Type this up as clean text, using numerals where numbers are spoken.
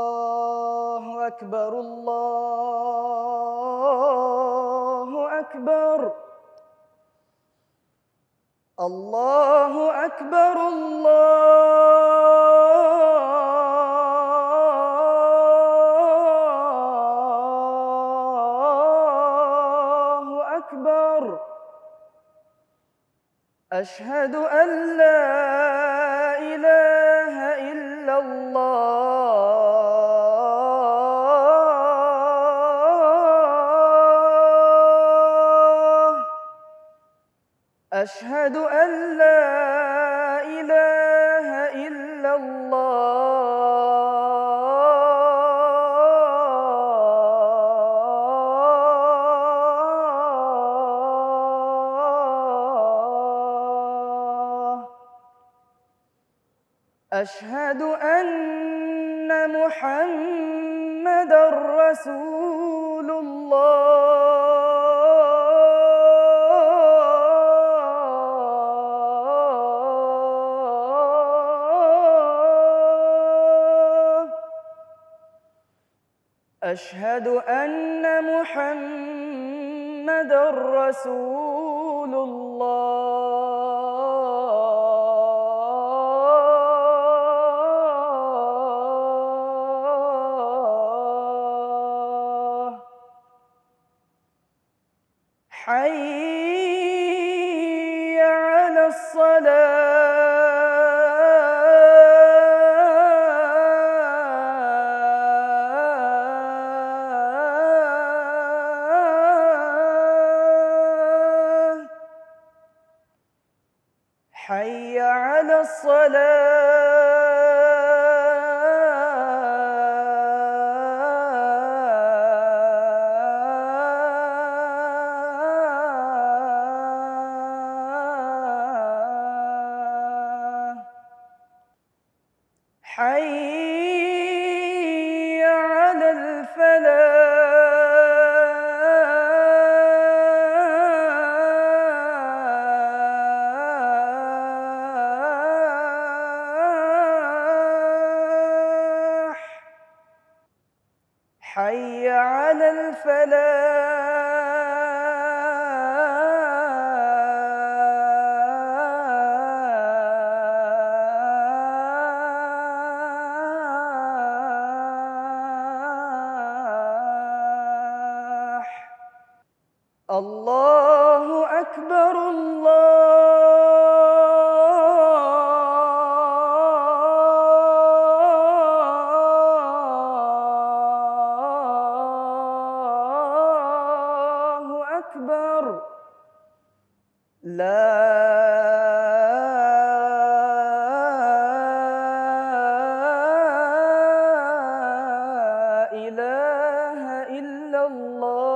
الله أكبر الله أكبر الله أكبر الله أكبر أشهد أن لا إله إلا الله أشهد أن لا إله إلا الله أشهد أن محمدًا رسول الله أشهد أن محمدًا رسول الله حي على الصلاة حي على الصلاة حي على الفلاح حي على الفلاح الله أكبر الله أكبر لا إله إلا الله